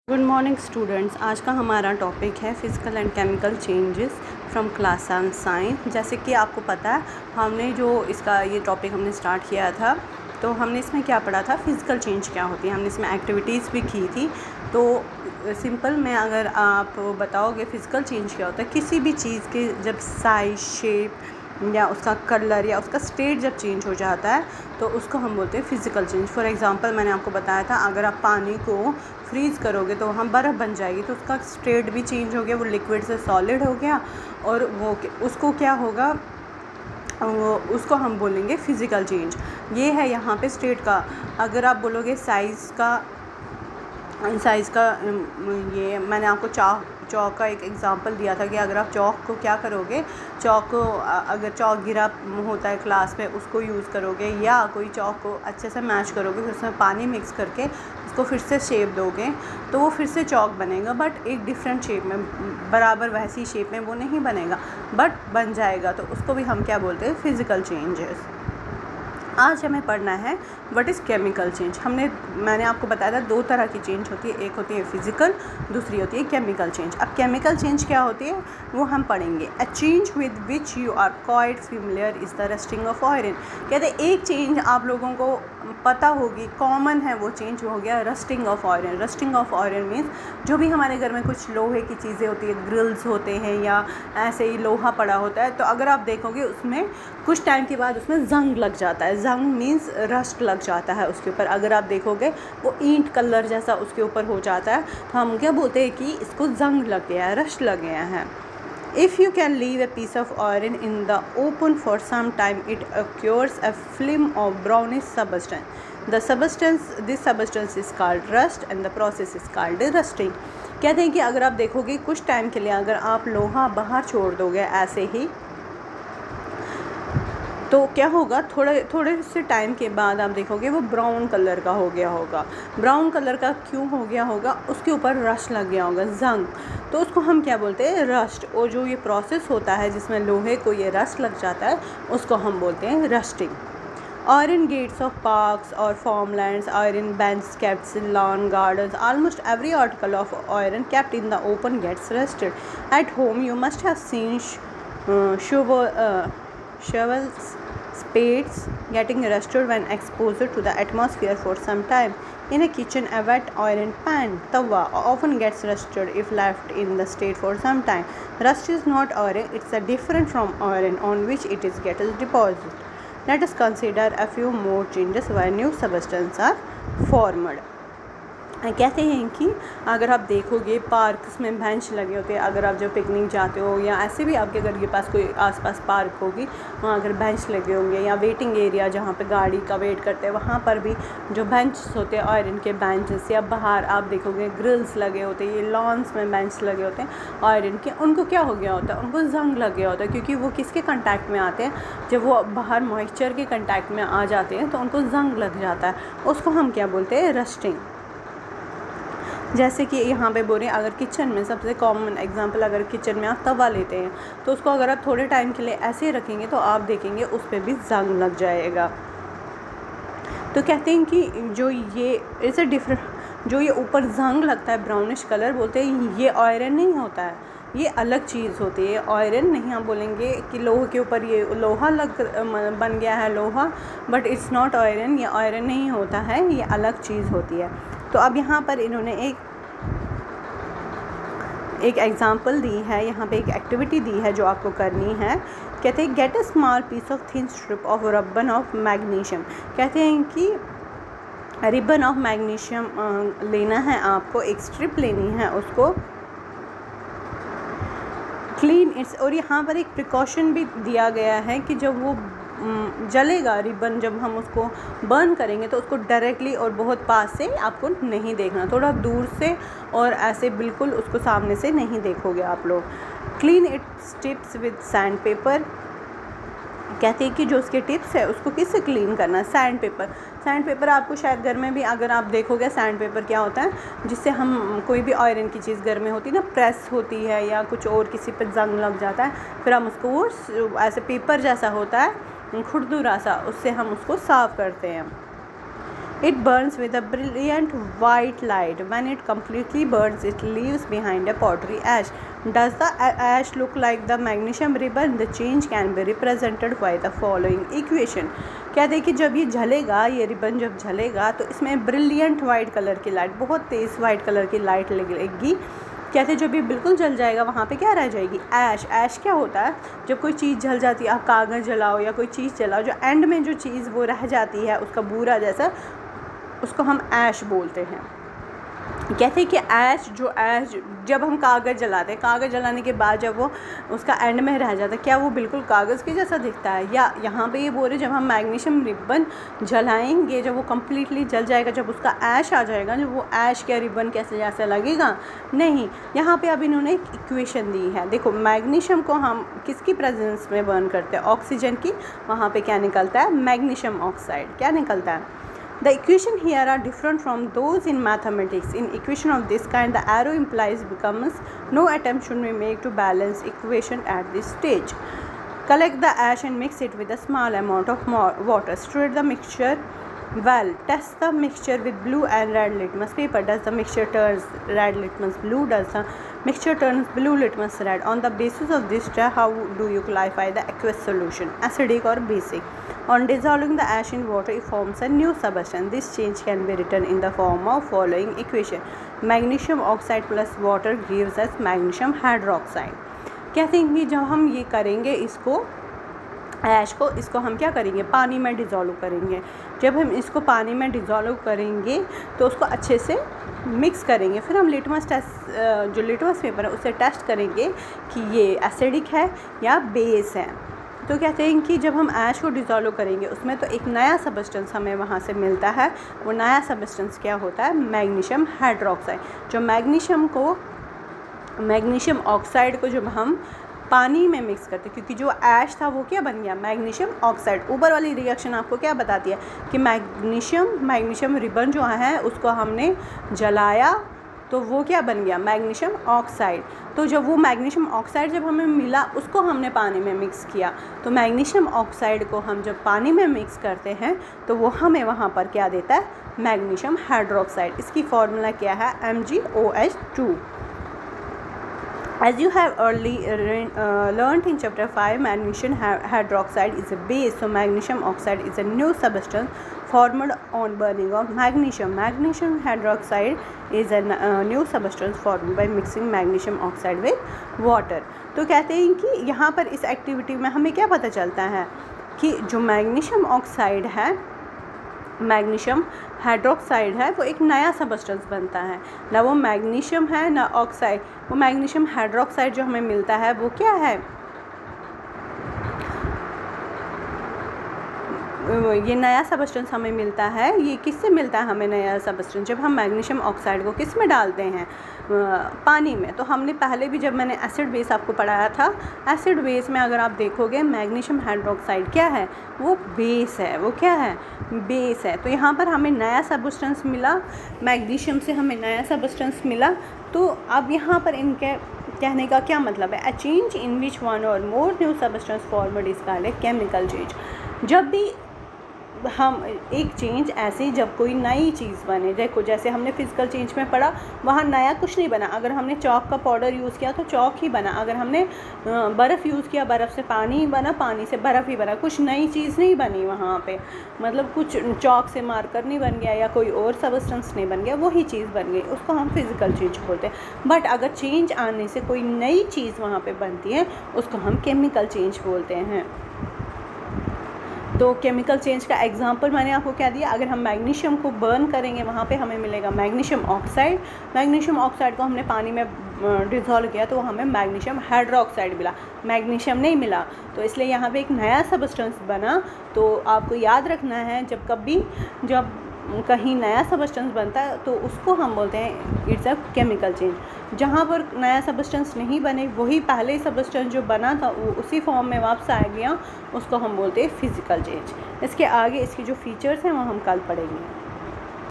Good morning students. आज का हमारा टॉपिक है physical and chemical changes from class 7 science. जैसे कि आपको पता है हमने जो इसका ये टॉपिक हमने स्टार्ट किया था, तो हमने इसमें क्या पढ़ा था, फ़िज़िकल चेंज क्या होती है। हमने इसमें एक्टिविटीज़ भी की थी। तो सिंपल में अगर आप बताओगे फ़िज़िकल चेंज क्या होता है, किसी भी चीज़ के जब साइज, शेप या उसका कलर या उसका स्टेट जब चेंज हो जाता है तो उसको हम बोलते हैं फ़िज़िकल चेंज। फॉर एग्ज़ाम्पल मैंने आपको बताया था, अगर आप पानी को फ्रीज़ करोगे तो हम बर्फ़ बन जाएगी, तो उसका स्टेट भी चेंज हो गया, वो लिक्विड से सॉलिड हो गया। और वो उसको क्या होगा, उसको हम बोलेंगे फ़िज़िकल चेंज। ये है यहाँ पे स्टेट का। अगर आप बोलोगे साइज़ का, ये मैंने आपको चौक का एक एग्ज़ाम्पल दिया था कि अगर आप चौक को क्या करोगे, चौक को अगर चौक गिरा होता है क्लास में, उसको यूज़ करोगे या कोई चौक को अच्छे से मैश करोगे, फिर उसमें पानी मिक्स करके उसको फिर से शेप दोगे तो वो फिर से चौक बनेगा, बट एक डिफरेंट शेप में, बराबर वैसी शेप में वो नहीं बनेगा, बट बन जाएगा। तो उसको भी हम क्या बोलते हैं, फ़िज़िकल चेंजेस। आज हमें पढ़ना है व्हाट इज़ केमिकल चेंज। मैंने आपको बताया था दो तरह की चेंज होती है, एक होती है फिज़िकल, दूसरी होती है केमिकल चेंज। अब केमिकल चेंज क्या होती है वो हम पढ़ेंगे। A change with which you are quite familiar is the rusting of iron. कहते हैं एक चेंज आप लोगों को पता होगी, कॉमन है वो चेंज, हो गया rusting of iron. Rusting of iron means जो भी हमारे घर में कुछ लोहे की चीज़ें होती है, ग्रिल्स होते हैं या ऐसे ही लोहा पड़ा होता है, तो अगर आप देखोगे उसमें कुछ टाइम के बाद उसमें जंग लग जाता है। जंग मीन्स रस्ट लग जाता है उसके ऊपर। अगर आप देखोगे वो ईंट कलर जैसा उसके ऊपर हो जाता है, तो हम क्या बोलते हैं कि इसको जंग लग गया है, रस्ट लग गया है। If you can leave a piece of iron in the open for some time, it occurs a film of brownish substance. This substance is called rust and the process is called rusting. कहते हैं कि अगर आप देखोगे कुछ time के लिए अगर आप लोहा बाहर छोड़ दोगे ऐसे ही, तो क्या होगा, थोड़े से टाइम के बाद आप देखोगे वो ब्राउन कलर का हो गया होगा। ब्राउन कलर का क्यों हो गया होगा, उसके ऊपर रस्ट लग गया होगा, जंग। तो उसको हम क्या बोलते हैं, रस्ट। और जो ये प्रोसेस होता है जिसमें लोहे को ये रस्ट लग जाता है, उसको हम बोलते हैं rusting. Iron gates of parks or farmlands, iron benches kept in lawn gardens, almost every article of iron kept in the open gets rusted. At home you must have seen shovels, spades getting rusted when exposed to the atmosphere for some time. In a kitchen, a wet iron pan, tawa, often gets rusted if left in the state for some time. Rust is not iron, it's a different from iron on which it is gets deposited. Let us consider a few more changes when new substances are formed. कहते हैं कि अगर आप देखोगे parks में bench लगे होते हैं, अगर आप जब पिकनिक जाते हो या ऐसे भी आपके घर के पास कोई आसपास पार्क होगी, वहाँ अगर बेंच लगे होंगे, या वेटिंग एरिया जहाँ पे गाड़ी का वेट करते हैं, वहाँ पर भी जो बेंच होते हैं आयरन के बेंचेस, या बाहर आप देखोगे ग्रिल्स लगे होते हैं, ये लॉन्स में बेंच लगे होते हैं आयरन के, उनको क्या हो गया होता है, उनको जंग लग गया होता है, क्योंकि वो किसके कंटैक्ट में आते हैं, जब वो बाहर मॉइस्चर के कंटैक्ट में आ जाते हैं तो उनको जंग लग जाता है। उसको हम क्या बोलते हैं, रस्टिंग। जैसे कि यहाँ पे बोल रहे हैं, अगर किचन में सबसे कॉमन एग्जांपल, अगर किचन में आप तवा लेते हैं तो उसको अगर आप थोड़े टाइम के लिए ऐसे रखेंगे तो आप देखेंगे उस पर भी जंग लग जाएगा। तो कहते हैं कि जो ये इट्स अ डिफरेंट, जो ये ऊपर जंग लगता है ब्राउनिश कलर, बोलते हैं ये आयरन नहीं होता है, ये अलग चीज़ होती है। आयरन नहीं हम बोलेंगे कि लोहे के ऊपर ये लोहा बन गया है लोहा, बट इट्स नॉट आयरन, ये आयरन नहीं होता है, ये अलग चीज़ होती है। तो अब यहाँ पर इन्होंने एक एग्ज़ाम्पल दी है, यहाँ पे एक एक्टिविटी दी है जो आपको करनी है। कहते हैं get a small piece of thin strip of ribbon of magnesium. कहते हैं कि रिबन ऑफ मैग्नीशियम लेना है आपको, एक स्ट्रिप लेनी है, उसको क्लीन इट्स। और यहाँ पर एक प्रिकॉशन भी दिया गया है कि जब वो जलेगा रिबन, जब हम उसको बर्न करेंगे तो उसको डायरेक्टली और बहुत पास से आपको नहीं देखना, थोड़ा दूर से और ऐसे बिल्कुल उसको सामने से नहीं देखोगे आप लोग। Clean it's tips with sand paper. कहते हैं कि जो उसके टिप्स है उसको किससे क्लीन करना है, सैंड पेपर। सैंड पेपर आपको शायद घर में भी अगर आप देखोगे, सैंड पेपर क्या होता है, जिससे हम कोई भी आयरन की चीज़ घर में होती है ना, प्रेस होती है या कुछ और किसी पर जंग लग जाता है, फिर हम उसको वो ऐसे पेपर जैसा होता है खुरदुरा सा, उससे हम उसको साफ़ करते हैं। It burns with a brilliant white light. When it completely burns, it leaves behind a powdery ash. Does the ash look like the magnesium ribbon? The change can be represented by the following equation. कहते हैं कि जब ये जलेगा, ये ribbon जब जलेगा तो इसमें ब्रिलियंट वाइट कलर की लाइट, बहुत तेज़ वाइट कलर की लाइट लगेगी। कहते हैं जब ये बिल्कुल जल जाएगा वहाँ पे क्या रह जाएगी? ऐश। ऐश क्या होता है? जब कोई चीज़ जल जाती है, आप कागज़ जलाओ या कोई चीज़ जलाओ, जो एंड में जो चीज़ वो रह जाती है उसका बूरा जैसा, उसको हम ऐश बोलते हैं। कहते हैं कि ऐश जब हम कागज़ जलाते हैं, कागज़ जलाने के बाद जब वो उसका एंड में रह जाता है, क्या वो बिल्कुल कागज़ के जैसा दिखता है? या यहाँ पे ये बोल रहे जब हम मैग्नीशियम रिबन जलाएंगे, जब वो कम्प्लीटली जल जाएगा, जब उसका ऐश आ जाएगा, जब वो ऐश क्या रिबन कैसे जैसा लगेगा? नहीं। यहाँ पे अब इन्होंने एक इक्वेशन दी है। देखो, मैग्नीशियम को हम किसकी प्रेजेंस में बर्न करते हैं? ऑक्सीजन की। वहाँ पर क्या निकलता है? Magnesium oxide. क्या निकलता है? The equation here are different from those in mathematics. In equation of this kind, the arrow implies becomes no attempt should be made to balance equation at this stage. Collect the ash and mix it with a small amount of water. Stir the mixture well. Test the mixture with blue and red litmus paper. Does the mixture turns red litmus blue? Does the mixture turns blue litmus red? On the basis of this, how do you clarify the aqueous solution, acidic or basic? On dissolving the ash in water, it forms a new substance. This change can be written in the form of following equation. Magnesium oxide plus water gives us magnesium hydroxide. कहते हैं कि जब हम ये करेंगे, इसको ऐश को, इसको हम क्या करेंगे? पानी में डिज़ोल्व करेंगे। जब हम इसको पानी में डिज़ोल्व करेंगे तो उसको अच्छे से मिक्स करेंगे। फिर हम लिटमस टेस्ट, जो लिटमस पेपर है, उससे टेस्ट करेंगे कि ये एसिडिक है या बेस है। तो कहते हैं कि जब हम ऐश को डिज़ोल्व करेंगे उसमें तो एक नया सबस्टेंस हमें वहाँ से मिलता है। वो नया सबस्टेंस क्या होता है? Magnesium hydroxide. जो मैग्नीशियम ऑक्साइड को जब हम पानी में मिक्स करते हैं, क्योंकि जो ऐश था वो क्या बन गया? Magnesium oxide. ऊपर वाली रिएक्शन आपको क्या बताती है कि मैग्नीशियम रिबन जो है उसको हमने जलाया तो वो क्या बन गया? Magnesium oxide. तो जब वो मैग्नीशियम ऑक्साइड जब हमें मिला, उसको हमने पानी में मिक्स किया, तो मैग्नीशियम ऑक्साइड को हम जब पानी में मिक्स करते हैं तो वो हमें वहाँ पर क्या देता है? Magnesium hydroxide. इसकी फॉर्मूला क्या है? MgOH2। As you have early learnt in chapter 5, magnesium hydroxide is a base, so magnesium oxide is a new substance formed on burning of magnesium. Magnesium hydroxide is a new substance formed by mixing magnesium oxide with water. तो कहते हैं कि यहाँ पर इस activity में हमें क्या पता चलता है कि जो मैग्नीशियम ऑक्साइड है, मैग्नीशियम हाइड्रोक्साइड है, वो एक नया सबस्टेंस बनता है। ना वो मैग्नीशियम है ना ऑक्साइड। वो मैग्नीशियम हाइड्रोक्साइड जो हमें मिलता है वो क्या है? ये नया सबस्टेंस हमें मिलता है। ये किससे मिलता है हमें नया सबस्टेंस? जब हम मैग्नीशियम ऑक्साइड को किस में डालते हैं? पानी में। तो हमने पहले भी जब मैंने एसिड बेस आपको पढ़ाया था, एसिड बेस में अगर आप देखोगे मैग्नीशियम हाइड्रोक्साइड क्या है? वो बेस है। वो क्या है? बेस है। तो यहाँ पर हमें नया सबस्टेंस मिला, मैग्नीशियम से हमें नया सबस्टेंस मिला। तो अब यहाँ पर इनके कहने का क्या मतलब है? A change in which one और more new substance formed is called a chemical change. जब भी हम एक चेंज ऐसे, जब कोई नई चीज़ बने, देखो जैसे हमने फिजिकल चेंज में पढ़ा, वहाँ नया कुछ नहीं बना। अगर हमने चौक का पाउडर यूज़ किया तो चौक ही बना। अगर हमने बर्फ़ यूज़ किया, बर्फ़ से पानी बना, पानी से बर्फ़ ही बना। कुछ नई चीज़ नहीं बनी वहाँ पे, मतलब कुछ चौक से मार्कर नहीं बन गया या कोई और सबस्टेंस नहीं बन गया, वही चीज़ बन गई, उसको हम फिज़िकल चेंज बोलते हैं। बट अगर चेंज आने से कोई नई चीज़ वहाँ पर बनती है, उसको हम केमिकल चेंज बोलते हैं। तो केमिकल चेंज का एग्जांपल मैंने आपको क्या दिया? अगर हम मैग्नीशियम को बर्न करेंगे, वहाँ पे हमें मिलेगा मैग्नीशियम ऑक्साइड। मैग्नीशियम ऑक्साइड को हमने पानी में डिज़ोल्व किया तो हमें मैग्नीशियम हाइड्रोक्साइड मिला, मैग्नीशियम नहीं मिला। तो इसलिए यहाँ पे एक नया सबस्टेंस बना। तो आपको याद रखना है, जब कहीं नया सबस्टेंस बनता है तो उसको हम बोलते हैं इट्स अ केमिकल चेंज। जहाँ पर नया सबस्टेंस नहीं बने, वही पहले सबस्टेंस जो बना था वो उसी फॉर्म में वापस आ गया, उसको हम बोलते हैं फिज़िकल चेंज। इसके आगे इसकी जो फीचर्स हैं वो हम कल पढ़ेंगे।